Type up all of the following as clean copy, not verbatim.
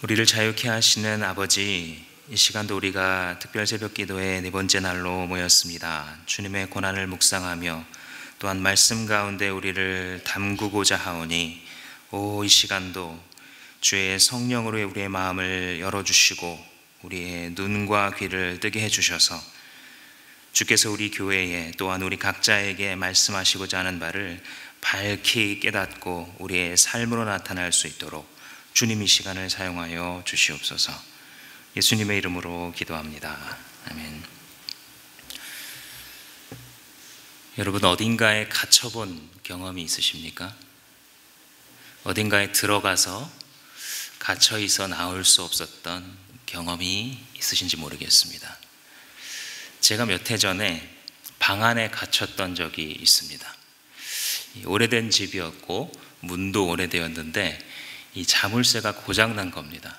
우리를 자유케 하시는 아버지, 이 시간도 우리가 특별 새벽 기도의 네 번째 날로 모였습니다. 주님의 고난을 묵상하며 또한 말씀 가운데 우리를 담그고자 하오니 이 시간도 주의 성령으로 우리의 마음을 열어주시고 우리의 눈과 귀를 뜨게 해주셔서 주께서 우리 교회에 또한 우리 각자에게 말씀하시고자 하는 바를 밝히 깨닫고 우리의 삶으로 나타날 수 있도록 주님 이 시간을 사용하여 주시옵소서. 예수님의 이름으로 기도합니다. 아멘. 여러분, 어딘가에 갇혀본 경험이 있으십니까? 어딘가에 들어가서 갇혀 있어 나올 수 없었던 경험이 있으신지 모르겠습니다. 제가 몇 해 전에 방 안에 갇혔던 적이 있습니다. 오래된 집이었고 문도 오래되었는데 이 자물쇠가 고장난 겁니다.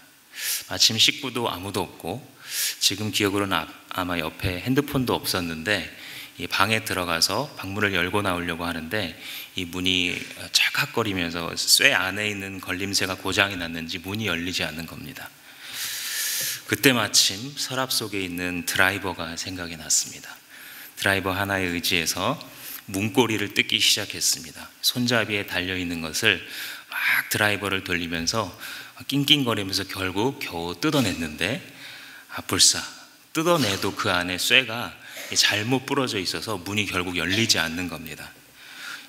마침 식구도 아무도 없고 지금 기억으로는 아마 옆에 핸드폰도 없었는데 이 방에 들어가서 방문을 열고 나오려고 하는데 이 문이 찰칵거리면서 쇠 안에 있는 걸림새가 고장이 났는지 문이 열리지 않는 겁니다. 그때 마침 서랍 속에 있는 드라이버가 생각이 났습니다. 드라이버 하나에 의지해서 문고리를 뜯기 시작했습니다. 손잡이에 달려있는 것을 막 드라이버를 돌리면서 낑낑거리면서 결국 겨우 뜯어냈는데 불사 뜯어내도 그 안에 쇠가 잘못 부러져 있어서 문이 결국 열리지 않는 겁니다.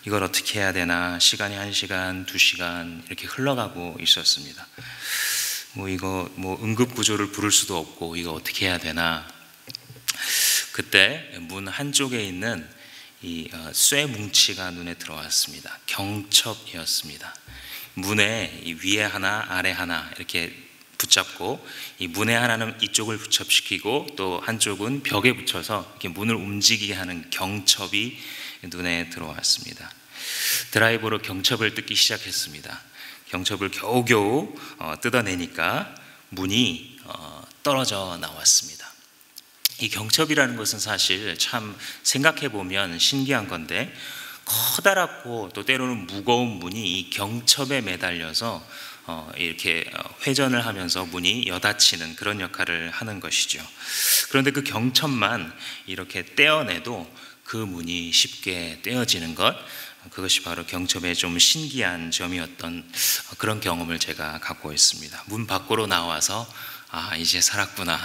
이걸 어떻게 해야 되나 시간이 1시간, 2시간 이렇게 흘러가고 있었습니다. 이거 응급구조를 부를 수도 없고 이거 어떻게 해야 되나. 그때 문 한쪽에 있는 이 쇠 뭉치가 눈에 들어왔습니다. 경첩이었습니다. 문에 위에 하나 아래 하나 이렇게 붙잡고 이 문에 하나는 이쪽을 붙잡시키고 또 한쪽은 벽에 붙여서 이렇게 문을 움직이게 하는 경첩이 눈에 들어왔습니다. 드라이버로 경첩을 뜯기 시작했습니다. 경첩을 겨우겨우 뜯어내니까 문이 떨어져 나왔습니다. 이 경첩이라는 것은 사실 참 생각해보면 신기한 건데 커다랗고 또 때로는 무거운 문이 이 경첩에 매달려서 이렇게 회전을 하면서 문이 여닫히는 그런 역할을 하는 것이죠. 그런데 그 경첩만 이렇게 떼어내도 그 문이 쉽게 떼어지는 것, 그것이 바로 경첩의 좀 신기한 점이었던 그런 경험을 제가 갖고 있습니다. 문 밖으로 나와서 이제 살았구나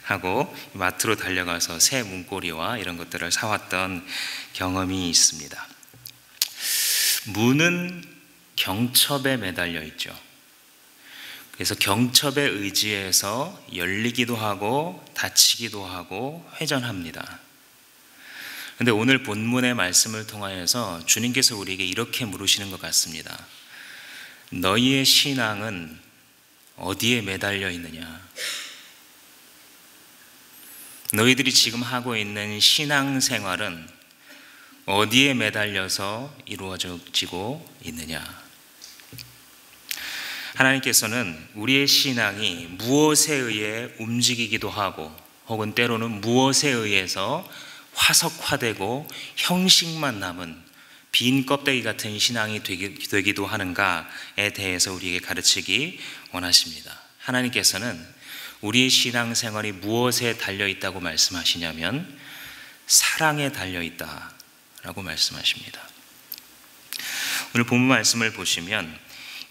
하고 마트로 달려가서 새 문고리와 이런 것들을 사왔던 경험이 있습니다. 문은 경첩에 매달려 있죠. 그래서 경첩에 의지해서 열리기도 하고 닫히기도 하고 회전합니다. 그런데 오늘 본문의 말씀을 통하여서 주님께서 우리에게 이렇게 물으시는 것 같습니다. 너희의 신앙은 어디에 매달려 있느냐? 너희들이 지금 하고 있는 신앙생활은 어디에 매달려서 이루어지고 있느냐? 하나님께서는 우리의 신앙이 무엇에 의해 움직이기도 하고 혹은 때로는 무엇에 의해서 화석화되고 형식만 남은 빈 껍데기 같은 신앙이 되기도 하는가에 대해서 우리에게 가르치기 원하십니다. 하나님께서는 우리의 신앙생활이 무엇에 달려있다고 말씀하시냐면 사랑에 달려있다라고 말씀하십니다. 오늘 본문 말씀을 보시면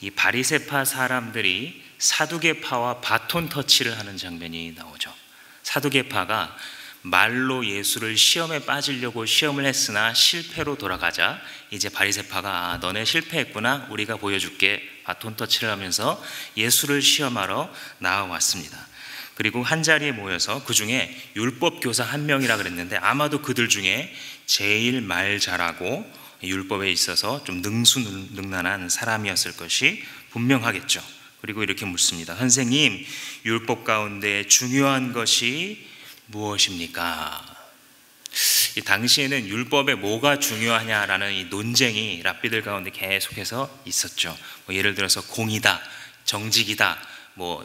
이 바리새파 사람들이 사두개파와 바톤 터치를 하는 장면이 나오죠. 사두개파가 말로 예수를 시험에 빠지려고 시험을 했으나 실패로 돌아가자 이제 바리새파가 너네 실패했구나, 우리가 보여줄게, 바톤 터치를 하면서 예수를 시험하러 나와왔습니다. 그리고 한 자리에 모여서 그 중에 율법 교사 한 명이라 그랬는데 아마도 그들 중에 제일 말 잘하고 율법에 있어서 좀 능수능란한 사람이었을 것이 분명하겠죠. 그리고 이렇게 묻습니다. 선생님, 율법 가운데 중요한 것이 무엇입니까? 이 당시에는 율법에 뭐가 중요하냐라는 이 논쟁이 랍비들 가운데 계속해서 있었죠. 예를 들어서 공의다, 정직이다,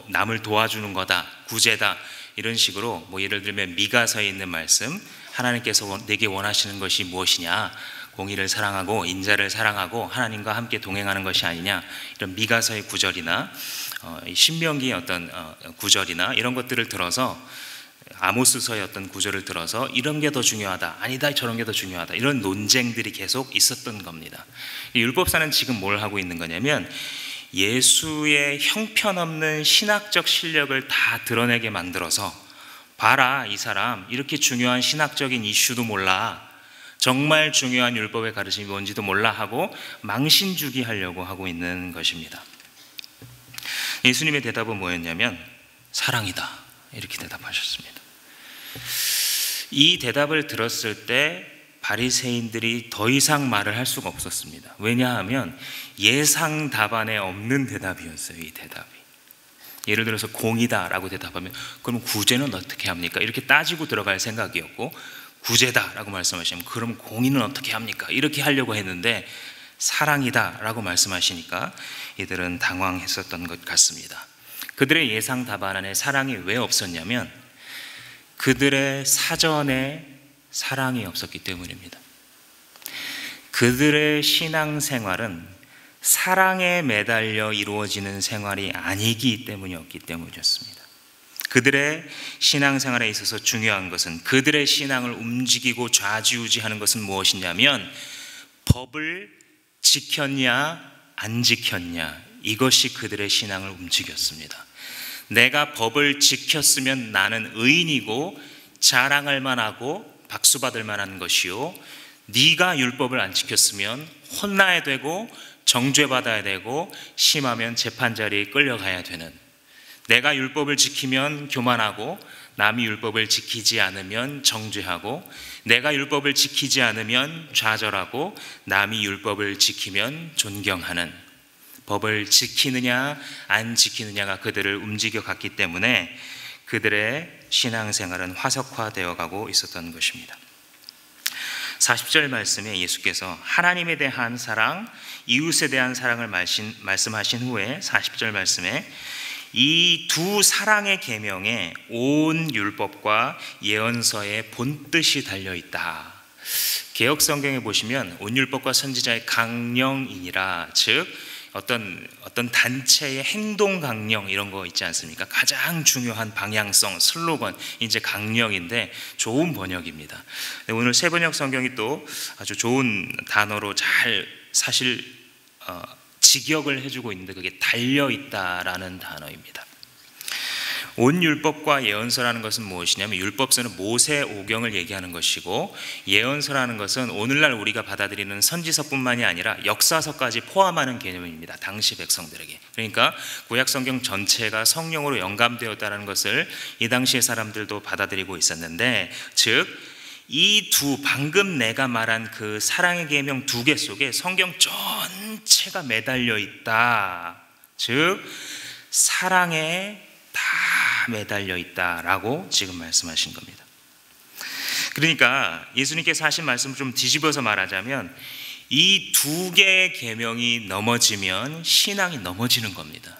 남을 도와주는 거다, 구제다, 이런 식으로 예를 들면 미가서에 있는 말씀, 하나님께서 내게 원하시는 것이 무엇이냐, 공의를 사랑하고 인자를 사랑하고 하나님과 함께 동행하는 것이 아니냐, 이런 미가서의 구절이나 신명기의 어떤 구절이나 이런 것들을 들어서, 아모스서의 어떤 구절을 들어서 이런 게 더 중요하다, 아니다 저런 게 더 중요하다, 이런 논쟁들이 계속 있었던 겁니다. 율법사는 지금 뭘 하고 있는 거냐면 예수의 형편없는 신학적 실력을 다 드러내게 만들어서, 봐라 이 사람 이렇게 중요한 신학적인 이슈도 몰라, 정말 중요한 율법의 가르침이 뭔지도 몰라 하고 망신주기 하려고 하고 있는 것입니다. 예수님의 대답은 뭐였냐면 사랑이다, 이렇게 대답하셨습니다. 이 대답을 들었을 때 바리새인들이 더 이상 말을 할 수가 없었습니다. 왜냐하면 예상 답안에 없는 대답이었어요. 이 대답이, 예를 들어서 공이다라고 대답하면 그럼 구제는 어떻게 합니까? 이렇게 따지고 들어갈 생각이었고, 구제다라고 말씀하시면 그럼 공의는 어떻게 합니까? 이렇게 하려고 했는데 사랑이다라고 말씀하시니까 이들은 당황했었던 것 같습니다. 그들의 예상 답안 안에 사랑이 왜 없었냐면 그들의 사전에 사랑이 없었기 때문입니다. 그들의 신앙생활은 사랑에 매달려 이루어지는 생활이 아니기 때문이었기 때문이었습니다. 그들의 신앙생활에 있어서 중요한 것은, 그들의 신앙을 움직이고 좌지우지하는 것은 무엇이냐면 법을 지켰냐 안 지켰냐, 이것이 그들의 신앙을 움직였습니다. 내가 법을 지켰으면 나는 의인이고 자랑할 만하고 박수받을 만한 것이요, 네가 율법을 안 지켰으면 혼나야 되고 정죄받아야 되고 심하면 재판자리에 끌려가야 되는, 내가 율법을 지키면 교만하고 남이 율법을 지키지 않으면 정죄하고, 내가 율법을 지키지 않으면 좌절하고 남이 율법을 지키면 존경하는, 법을 지키느냐 안 지키느냐가 그들을 움직여 갔기 때문에 그들의 신앙생활은 화석화되어 가고 있었던 것입니다. 40절 말씀에 예수께서 하나님에 대한 사랑, 이웃에 대한 사랑을 말씀하신 후에 40절 말씀에 이 두 사랑의 계명에 온 율법과 예언서의 본뜻이 달려있다. 개역 성경에 보시면 온 율법과 선지자의 강령이니라, 즉 어떤 단체의 행동 강령 이런 거 있지 않습니까? 가장 중요한 방향성, 슬로건, 이제 강령인데 좋은 번역입니다. 오늘 새번역 성경이 또 아주 좋은 단어로 잘 사실 직역을 해주고 있는데 그게 달려있다라는 단어입니다. 온 율법과 예언서라는 것은 무엇이냐면, 율법서는 모세 오경을 얘기하는 것이고, 예언서라는 것은 오늘날 우리가 받아들이는 선지서뿐만이 아니라 역사서까지 포함하는 개념입니다. 당시 백성들에게. 그러니까 구약 성경 전체가 성령으로 영감되었다는 것을 이 당시의 사람들도 받아들이고 있었는데, 즉 이 방금 내가 말한 그 사랑의 계명 두 개 속에 성경 전체가 매달려 있다. 즉 사랑에 다 매달려 있다라고 지금 말씀하신 겁니다. 그러니까 예수님께서 하신 말씀을 좀 뒤집어서 말하자면 이 두 개의 계명이 넘어지면 신앙이 넘어지는 겁니다.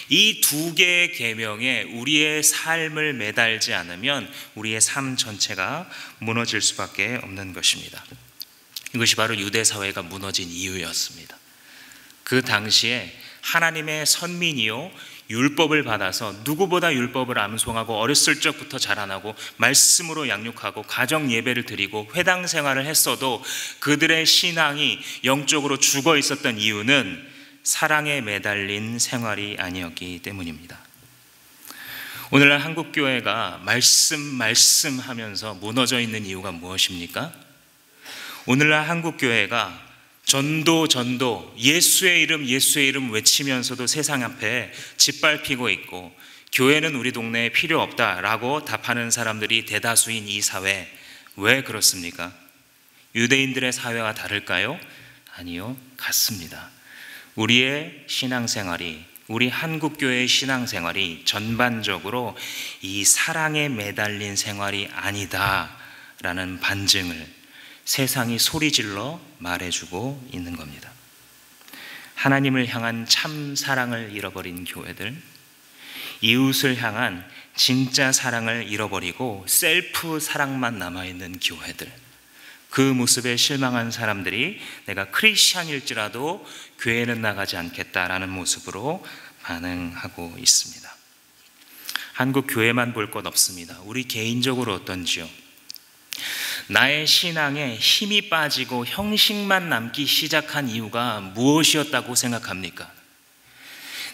이 두 개의 계명에 우리의 삶을 매달지 않으면 우리의 삶 전체가 무너질 수밖에 없는 것입니다. 이것이 바로 유대 사회가 무너진 이유였습니다. 그 당시에 하나님의 선민이요, 율법을 받아서 누구보다 율법을 암송하고 어렸을 적부터 자라나고 말씀으로 양육하고 가정 예배를 드리고 회당 생활을 했어도 그들의 신앙이 영적으로 죽어 있었던 이유는 사랑에 매달린 생활이 아니었기 때문입니다. 오늘날 한국교회가 말씀 하면서 무너져 있는 이유가 무엇입니까? 오늘날 한국교회가 전도 예수의 이름 외치면서도 세상 앞에 짓밟히고 있고, 교회는 우리 동네에 필요 없다라고 답하는 사람들이 대다수인 이 사회, 왜 그렇습니까? 유대인들의 사회와 다를까요? 아니요, 같습니다. 우리의 신앙생활이, 우리 한국교회의 신앙생활이 전반적으로 이 사랑에 매달린 생활이 아니다라는 반증을 세상이 소리질러 말해주고 있는 겁니다. 하나님을 향한 참 사랑을 잃어버린 교회들, 이웃을 향한 진짜 사랑을 잃어버리고 셀프 사랑만 남아있는 교회들, 그 모습에 실망한 사람들이 내가 크리스찬일지라도 교회는 나가지 않겠다라는 모습으로 반응하고 있습니다. 한국 교회만 볼 것 없습니다. 우리 개인적으로 어떤지요? 나의 신앙에 힘이 빠지고 형식만 남기 시작한 이유가 무엇이었다고 생각합니까?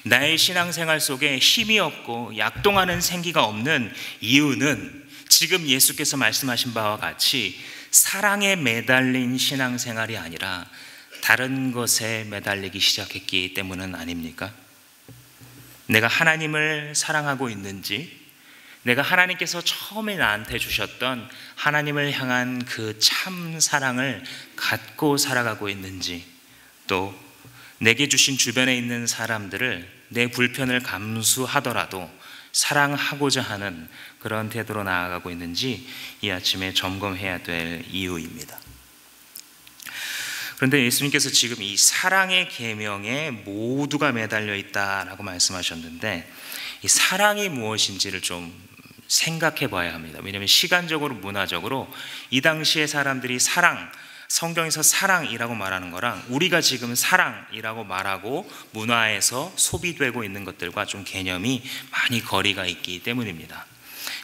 나의 신앙생활 속에 힘이 없고 약동하는 생기가 없는 이유는 지금 예수께서 말씀하신 바와 같이 사랑에 매달린 신앙생활이 아니라 다른 것에 매달리기 시작했기 때문은 아닙니까? 내가 하나님을 사랑하고 있는지, 내가 하나님께서 처음에 나한테 주셨던 하나님을 향한 그 참 사랑을 갖고 살아가고 있는지, 또 내게 주신 주변에 있는 사람들을 내 불편을 감수하더라도 사랑하고자 하는 그런 태도로 나아가고 있는지 이 아침에 점검해야 될 이유입니다. 그런데 예수님께서 지금 이 사랑의 계명에 모두가 매달려 있다라고 말씀하셨는데, 이 사랑이 무엇인지를 좀 생각해 봐야 합니다. 왜냐하면 시간적으로, 문화적으로 이 당시의 사람들이 사랑, 성경에서 사랑이라고 말하는 거랑 우리가 지금 사랑이라고 말하고 문화에서 소비되고 있는 것들과 좀 개념이 많이 거리가 있기 때문입니다.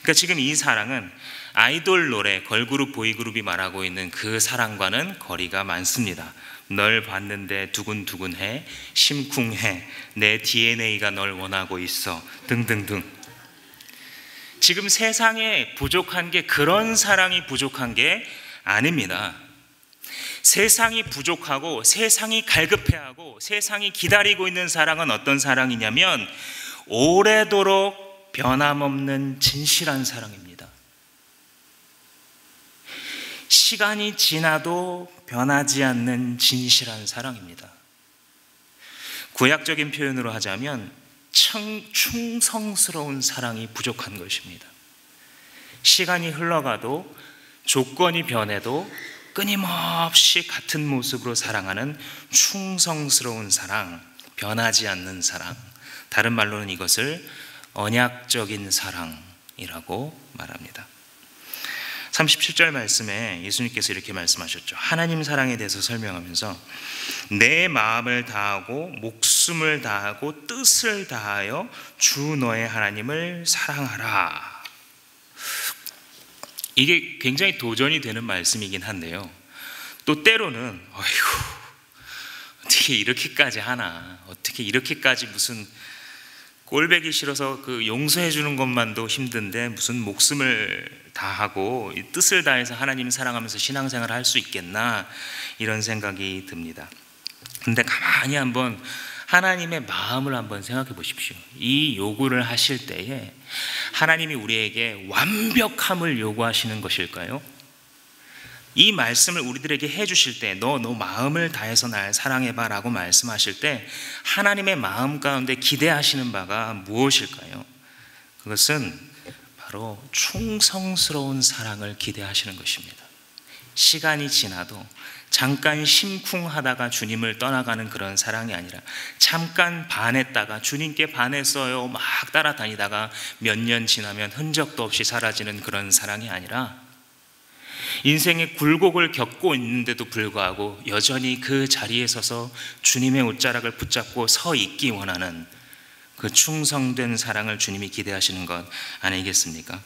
그러니까 지금 이 사랑은 아이돌 노래, 걸그룹, 보이그룹이 말하고 있는 그 사랑과는 거리가 많습니다. 널 봤는데 두근두근해, 심쿵해, 내 DNA가 널 원하고 있어 등등등. 지금 세상에 부족한 게 그런 사랑이 부족한 게 아닙니다. 세상이 부족하고 세상이 갈급해하고 세상이 기다리고 있는 사랑은 어떤 사랑이냐면 오래도록 변함없는 진실한 사랑입니다. 시간이 지나도 변하지 않는 진실한 사랑입니다. 구약적인 표현으로 하자면 충성스러운 사랑이 부족한 것입니다. 시간이 흘러가도 조건이 변해도 끊임없이 같은 모습으로 사랑하는 충성스러운 사랑, 변하지 않는 사랑, 다른 말로는 이것을 언약적인 사랑이라고 말합니다. 37절 말씀에 예수님께서 이렇게 말씀하셨죠. 하나님 사랑에 대해서 설명하면서 내 마음을 다하고 목숨을 다하고 뜻을 다하여 주 너의 하나님을 사랑하라. 이게 굉장히 도전이 되는 말씀이긴 한데요, 또 때로는 어떻게 이렇게까지 하나, 어떻게 이렇게까지 무슨 꼴배기 싫어서 그 용서해 주는 것만도 힘든데 무슨 목숨을 다하고 이 뜻을 다해서 하나님 사랑하면서 신앙생활을 할 수 있겠나, 이런 생각이 듭니다. 근데 가만히 한번 하나님의 마음을 한번 생각해 보십시오. 이 요구를 하실 때에 하나님이 우리에게 완벽함을 요구하시는 것일까요? 이 말씀을 우리들에게 해주실 때 너 마음을 다해서 날 사랑해봐 라고 말씀하실 때 하나님의 마음 가운데 기대하시는 바가 무엇일까요? 그것은 바로 충성스러운 사랑을 기대하시는 것입니다. 시간이 지나도 잠깐 심쿵하다가 주님을 떠나가는 그런 사랑이 아니라 잠깐 반했다가 주님께 반했어요 막 따라다니다가 몇 년 지나면 흔적도 없이 사라지는 그런 사랑이 아니라 인생의 굴곡을 겪고 있는데도 불구하고 여전히 그 자리에 서서 주님의 옷자락을 붙잡고 서 있기 원하는 그 충성된 사랑을 주님이 기대하시는 것 아니겠습니까?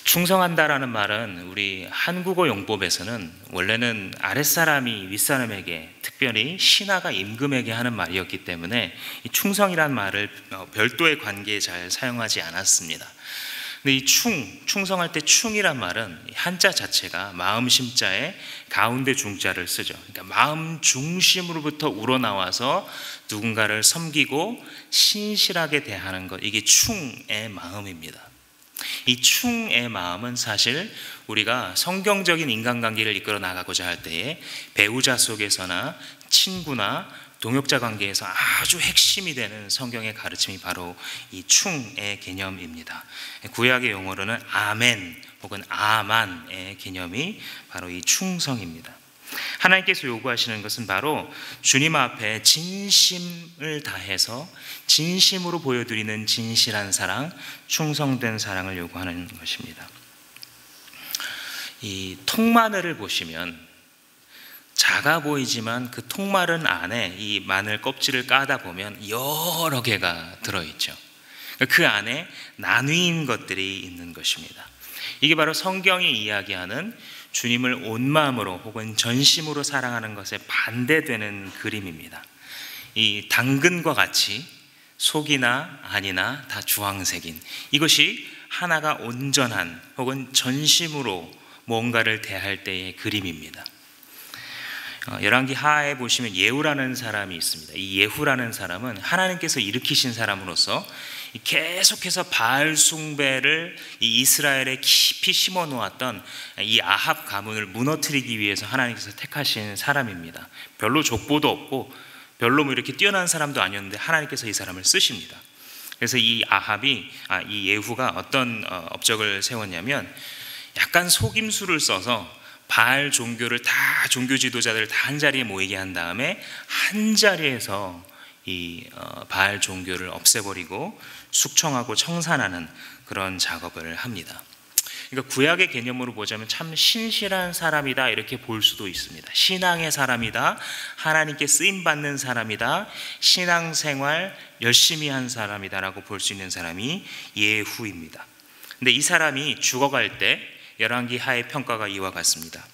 충성한다라는 말은 우리 한국어 용법에서는 원래는 아랫사람이 윗사람에게, 특별히 신하가 임금에게 하는 말이었기 때문에 이 충성이란 말을 별도의 관계에 잘 사용하지 않았습니다. 근데 이 충성할 때 충이란 말은 한자 자체가 마음 심자에 가운데 중자를 쓰죠. 그러니까 마음 중심으로부터 우러나와서 누군가를 섬기고 신실하게 대하는 것, 이게 충의 마음입니다. 이 충의 마음은 사실 우리가 성경적인 인간관계를 이끌어 나가고자 할 때에 배우자 속에서나 친구나 동역자 관계에서 아주 핵심이 되는 성경의 가르침이 바로 이 충의 개념입니다. 구약의 용어로는 아멘 혹은 아만의 개념이 바로 이 충성입니다. 하나님께서 요구하시는 것은 바로 주님 앞에 진심을 다해서 진심으로 보여드리는 진실한 사랑, 충성된 사랑을 요구하는 것입니다. 이 통마늘을 보시면 작아 보이지만 그 통마늘 안에 이 마늘 껍질을 까다 보면 여러 개가 들어있죠. 그 안에 나뉘인 것들이 있는 것입니다. 이게 바로 성경이 이야기하는 주님을 온 마음으로 혹은 전심으로 사랑하는 것에 반대되는 그림입니다. 이 당근과 같이 속이나 아니나 다 주황색인 이것이 하나가 온전한 혹은 전심으로 뭔가를 대할 때의 그림입니다. 열왕기 하에 보시면 예후라는 사람이 있습니다. 이 예후라는 사람은 하나님께서 일으키신 사람으로서 계속해서 바알 숭배를 이 이스라엘에 깊이 심어 놓았던 이 아합 가문을 무너뜨리기 위해서 하나님께서 택하신 사람입니다. 별로 족보도 없고 별로 이렇게 뛰어난 사람도 아니었는데 하나님께서 이 사람을 쓰십니다. 그래서 이 이 예후가 어떤 업적을 세웠냐면 약간 속임수를 써서 바알 종교를 다 종교 지도자들을 다 한 자리에 모이게 한 다음에 한 자리에서 이 바알 종교를 없애버리고 숙청하고 청산하는 그런 작업을 합니다. 그러니까 구약의 개념으로 보자면 참 신실한 사람이다 이렇게 볼 수도 있습니다. 신앙의 사람이다, 하나님께 쓰임받는 사람이다, 신앙생활 열심히 한 사람이다라고 볼 수 있는 사람이 예후입니다. 근데 이 사람이 죽어갈 때 열왕기 하의 평가가 이와 같습니다.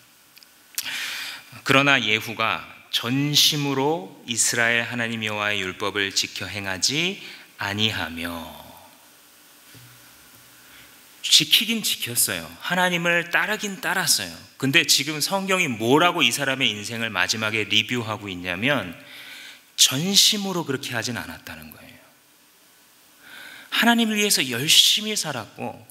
그러나 예후가 전심으로 이스라엘 하나님 여호와의 율법을 지켜 행하지 아니하며, 지키긴 지켰어요. 하나님을 따르긴 따랐어요. 근데 지금 성경이 뭐라고 이 사람의 인생을 마지막에 리뷰하고 있냐면 전심으로 그렇게 하진 않았다는 거예요. 하나님을 위해서 열심히 살았고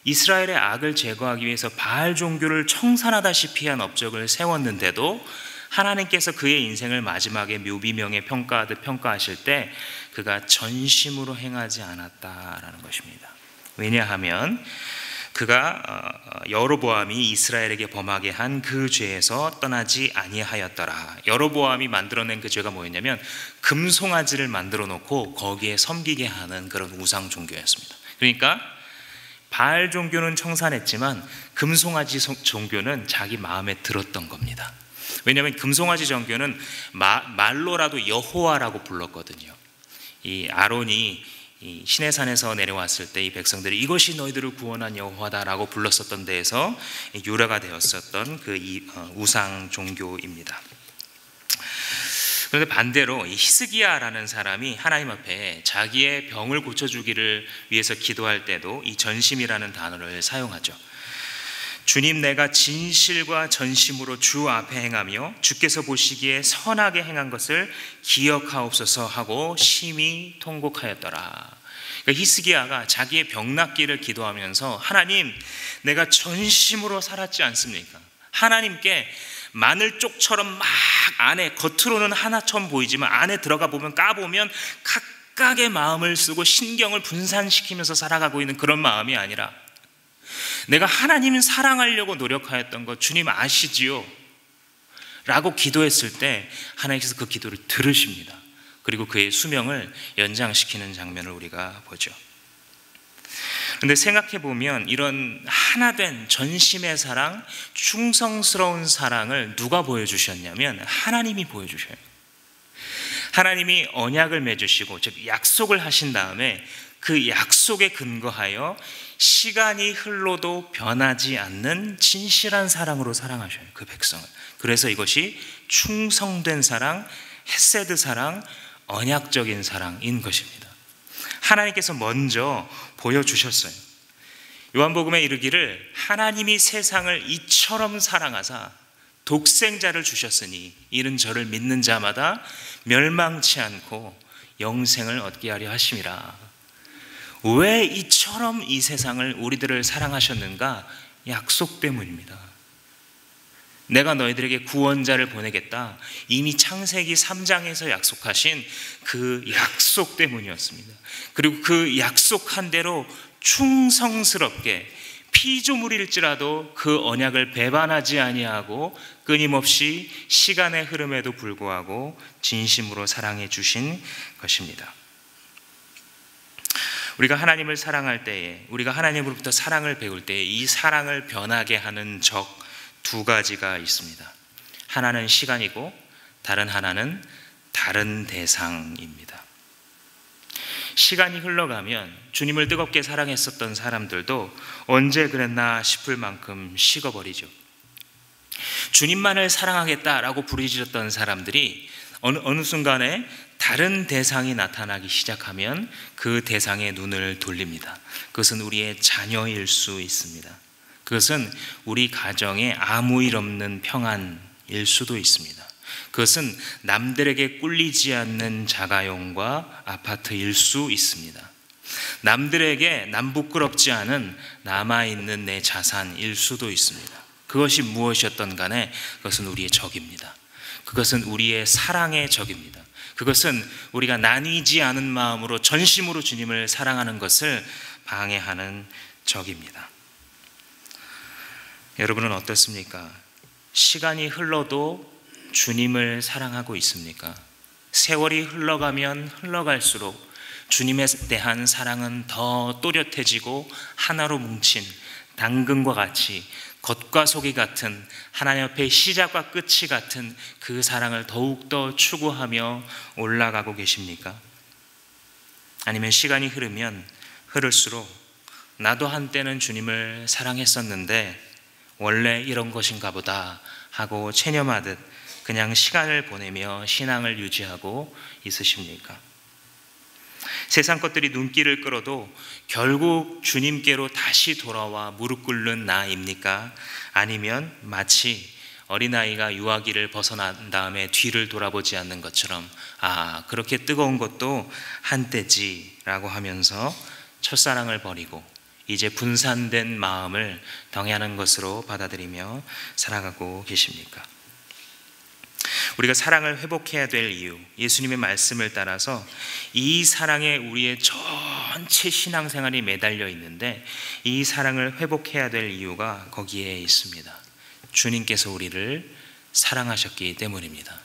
이스라엘의 악을 제거하기 위해서 바알 종교를 청산하다시피 한 업적을 세웠는데도 하나님께서 그의 인생을 마지막에 묘비명에 평가하듯 평가하실 때 그가 전심으로 행하지 않았다라는 것입니다. 왜냐하면 그가 여로보암이 이스라엘에게 범하게 한 그 죄에서 떠나지 아니하였더라. 여로보암이 만들어낸 그 죄가 뭐였냐면 금송아지를 만들어 놓고 거기에 섬기게 하는 그런 우상 종교였습니다. 그러니까 바알 종교는 청산했지만 금송아지 종교는 자기 마음에 들었던 겁니다. 왜냐하면 금송아지 종교는 말로라도 여호와라고 불렀거든요. 이 아론이 이 시내산에서 내려왔을 때 이 백성들이 이것이 너희들을 구원한 여호와다라고 불렀었던 데에서 유래가 되었었던 그 우상 종교입니다. 그런데 반대로 이 히스기야라는 사람이 하나님 앞에 자기의 병을 고쳐주기를 위해서 기도할 때도 이 전심이라는 단어를 사용하죠. 주님, 내가 진실과 전심으로 주 앞에 행하며 주께서 보시기에 선하게 행한 것을 기억하옵소서 하고 심히 통곡하였더라. 그러니까 히스기야가 자기의 병 낫기를 기도하면서 하나님, 내가 전심으로 살았지 않습니까? 하나님께 마늘쪽처럼 막 안에 겉으로는 하나처럼 보이지만 안에 들어가 보면 까보면 각각의 마음을 쓰고 신경을 분산시키면서 살아가고 있는 그런 마음이 아니라 내가 하나님 사랑하려고 노력하였던 것 주님 아시지요? 라고 기도했을 때 하나님께서 그 기도를 들으십니다. 그리고 그의 수명을 연장시키는 장면을 우리가 보죠. 그런데 생각해보면 이런 하나된 전심의 사랑, 충성스러운 사랑을 누가 보여주셨냐면 하나님이 보여주셔요. 하나님이 언약을 맺으시고 즉 약속을 하신 다음에 그 약속에 근거하여 시간이 흘러도 변하지 않는 진실한 사랑으로 사랑하셔요, 그 백성을. 그래서 이것이 충성된 사랑, 헤세드 사랑, 언약적인 사랑인 것입니다. 하나님께서 먼저 보여주셨어요. 요한복음에 이르기를 하나님이 세상을 이처럼 사랑하사 독생자를 주셨으니 이는 저를 믿는 자마다 멸망치 않고 영생을 얻게 하려 하심이라. 왜 이처럼 이 세상을 우리들을 사랑하셨는가? 약속 때문입니다. 내가 너희들에게 구원자를 보내겠다. 이미 창세기 3장에서 약속하신 그 약속 때문이었습니다. 그리고 그 약속한 대로 충성스럽게 피조물일지라도 그 언약을 배반하지 아니하고 끊임없이 시간의 흐름에도 불구하고 진심으로 사랑해 주신 것입니다. 우리가 하나님을 사랑할 때에, 우리가 하나님으로부터 사랑을 배울 때에 이 사랑을 변하게 하는 적 두 가지가 있습니다. 하나는 시간이고 다른 하나는 다른 대상입니다. 시간이 흘러가면 주님을 뜨겁게 사랑했었던 사람들도 언제 그랬나 싶을 만큼 식어버리죠. 주님만을 사랑하겠다라고 부르짖었던 사람들이 어느 순간에 다른 대상이 나타나기 시작하면 그 대상의 눈을 돌립니다. 그것은 우리의 자녀일 수 있습니다. 그것은 우리 가정에 아무 일 없는 평안일 수도 있습니다. 그것은 남들에게 꿀리지 않는 자가용과 아파트일 수 있습니다. 남들에게 남부끄럽지 않은 남아있는 내 자산일 수도 있습니다. 그것이 무엇이었던 간에 그것은 우리의 적입니다. 그것은 우리의 사랑의 적입니다. 그것은 우리가 나뉘지 않은 마음으로 전심으로 주님을 사랑하는 것을 방해하는 적입니다. 여러분은 어떻습니까? 시간이 흘러도 주님을 사랑하고 있습니까? 세월이 흘러가면 흘러갈수록 주님에 대한 사랑은 더 또렷해지고 하나로 뭉친 당근과 같이 겉과 속이 같은 하나님 앞에 시작과 끝이 같은 그 사랑을 더욱더 추구하며 올라가고 계십니까? 아니면 시간이 흐르면 흐를수록 나도 한때는 주님을 사랑했었는데 원래 이런 것인가 보다 하고 체념하듯 그냥 시간을 보내며 신앙을 유지하고 있으십니까? 세상 것들이 눈길을 끌어도 결국 주님께로 다시 돌아와 무릎 꿇는 나입니까? 아니면 마치 어린아이가 유아기를 벗어난 다음에 뒤를 돌아보지 않는 것처럼 그렇게 뜨거운 것도 한때지라고 하면서 첫사랑을 버리고 이제 분산된 마음을 당연한 것으로 받아들이며 살아가고 계십니까? 우리가 사랑을 회복해야 될 이유, 예수님의 말씀을 따라서 이 사랑에 우리의 전체 신앙생활이 매달려 있는데 이 사랑을 회복해야 될 이유가 거기에 있습니다. 주님께서 우리를 사랑하셨기 때문입니다.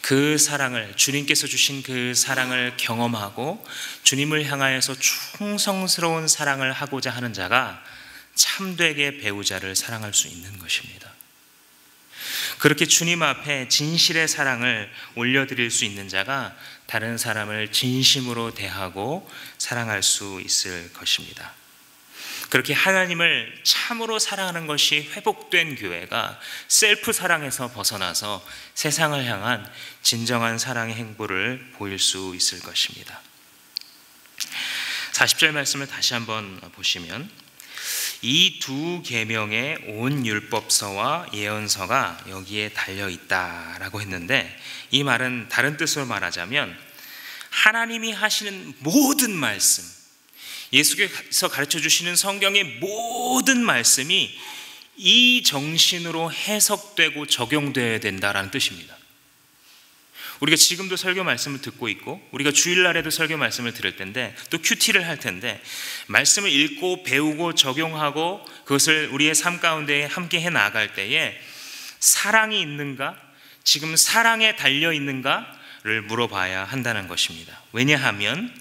그 사랑을, 주님께서 주신 그 사랑을 경험하고 주님을 향하여서 충성스러운 사랑을 하고자 하는 자가 참되게 배우자를 사랑할 수 있는 것입니다. 그렇게 주님 앞에 진실의 사랑을 올려드릴 수 있는 자가 다른 사람을 진심으로 대하고 사랑할 수 있을 것입니다. 그렇게 하나님을 참으로 사랑하는 것이 회복된 교회가 셀프 사랑에서 벗어나서 세상을 향한 진정한 사랑의 행보를 보일 수 있을 것입니다. 40절 말씀을 다시 한번 보시면 이 두 계명의 온 율법서와 예언서가 여기에 달려있다라고 했는데 이 말은 다른 뜻으로 말하자면 하나님이 하시는 모든 말씀, 예수께서 가르쳐 주시는 성경의 모든 말씀이 이 정신으로 해석되고 적용되어야 된다라는 뜻입니다. 우리가 지금도 설교 말씀을 듣고 있고 우리가 주일날에도 설교 말씀을 들을 텐데 또 큐티를 할 텐데 말씀을 읽고 배우고 적용하고 그것을 우리의 삶 가운데 함께 해 나갈 때에 사랑이 있는가? 지금 사랑에 달려 있는가를 물어봐야 한다는 것입니다. 왜냐하면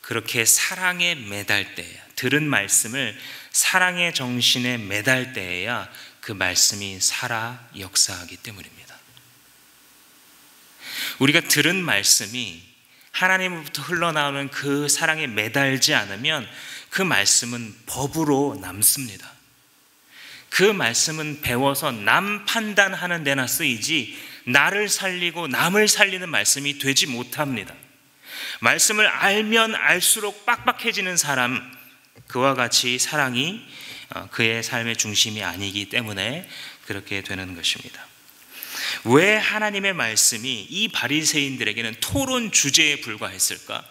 그렇게 사랑에 매달 때야, 들은 말씀을 사랑의 정신에 매달 때에야 그 말씀이 살아 역사하기 때문입니다. 우리가 들은 말씀이 하나님으로부터 흘러나오는 그 사랑에 매달지 않으면 그 말씀은 법으로 남습니다. 그 말씀은 배워서 남 판단하는 데나 쓰이지 나를 살리고 남을 살리는 말씀이 되지 못합니다. 말씀을 알면 알수록 빡빡해지는 사람, 그와 같이 사랑이 그의 삶의 중심이 아니기 때문에 그렇게 되는 것입니다. 왜 하나님의 말씀이 이 바리새인들에게는 토론 주제에 불과했을까?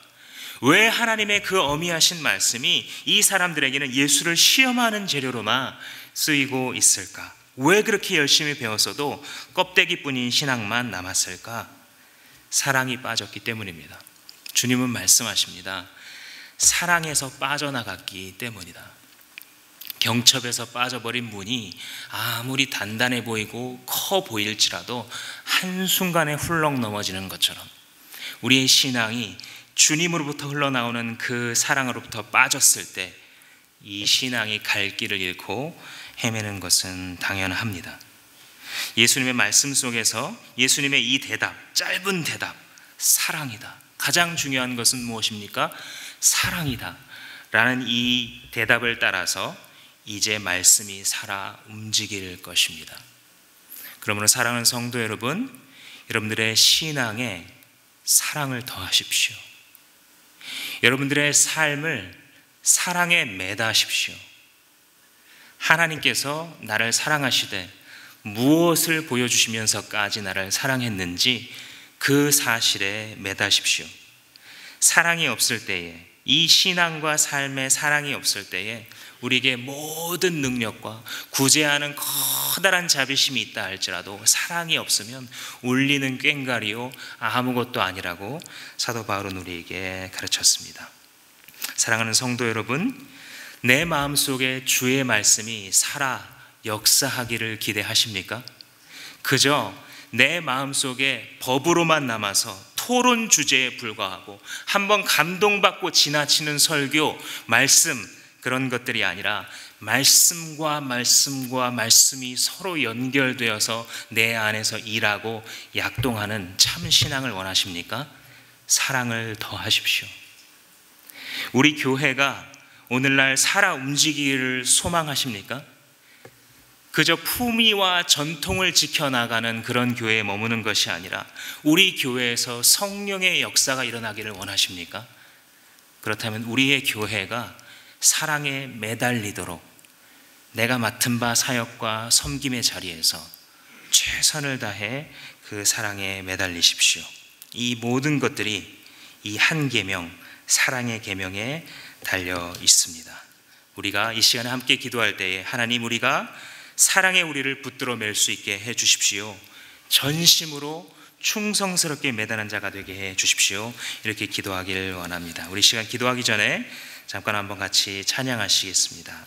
왜 하나님의 그 어미하신 말씀이 이 사람들에게는 예수를 시험하는 재료로만 쓰이고 있을까? 왜 그렇게 열심히 배웠어도 껍데기뿐인 신앙만 남았을까? 사랑이 빠졌기 때문입니다. 주님은 말씀하십니다. 사랑에서 빠져나갔기 때문이다. 경첩에서 빠져버린 문이 아무리 단단해 보이고 커 보일지라도 한순간에 훌렁 넘어지는 것처럼 우리의 신앙이 주님으로부터 흘러나오는 그 사랑으로부터 빠졌을 때 이 신앙이 갈 길을 잃고 헤매는 것은 당연합니다. 예수님의 말씀 속에서 예수님의 이 대답, 짧은 대답, 사랑이다. 가장 중요한 것은 무엇입니까? 사랑이다 라는 이 대답을 따라서 이제 말씀이 살아 움직일 것입니다. 그러므로 사랑하는 성도 여러분, 여러분들의 신앙에 사랑을 더하십시오. 여러분들의 삶을 사랑에 매다하십시오. 하나님께서 나를 사랑하시되 무엇을 보여주시면서까지 나를 사랑했는지 그 사실에 매다십시오. 사랑이 없을 때에, 이 신앙과 삶의 사랑이 없을 때에 우리에게 모든 능력과 구제하는 커다란 자비심이 있다 할지라도 사랑이 없으면 울리는 꽹과리요 아무것도 아니라고 사도 바울은 우리에게 가르쳤습니다. 사랑하는 성도 여러분, 내 마음속에 주의 말씀이 살아 역사하기를 기대하십니까? 그저 내 마음속에 법으로만 남아서 토론 주제에 불과하고 한번 감동받고 지나치는 설교, 말씀, 그런 것들이 아니라 말씀과 말씀이 서로 연결되어서 내 안에서 일하고 약동하는 참 신앙을 원하십니까? 사랑을 더하십시오. 우리 교회가 오늘날 살아 움직이기를 소망하십니까? 그저 품위와 전통을 지켜나가는 그런 교회에 머무는 것이 아니라 우리 교회에서 성령의 역사가 일어나기를 원하십니까? 그렇다면 우리의 교회가 사랑에 매달리도록 내가 맡은 바 사역과 섬김의 자리에서 최선을 다해 그 사랑에 매달리십시오. 이 모든 것들이 이 한 계명, 사랑의 계명에 달려 있습니다. 우리가 이 시간에 함께 기도할 때에 하나님, 우리가 사랑에 우리를 붙들어 맬 수 있게 해 주십시오. 전심으로 충성스럽게 매달한 자가 되게 해 주십시오. 이렇게 기도하길 원합니다. 우리 시간 기도하기 전에 잠깐 한번 같이 찬양하시겠습니다.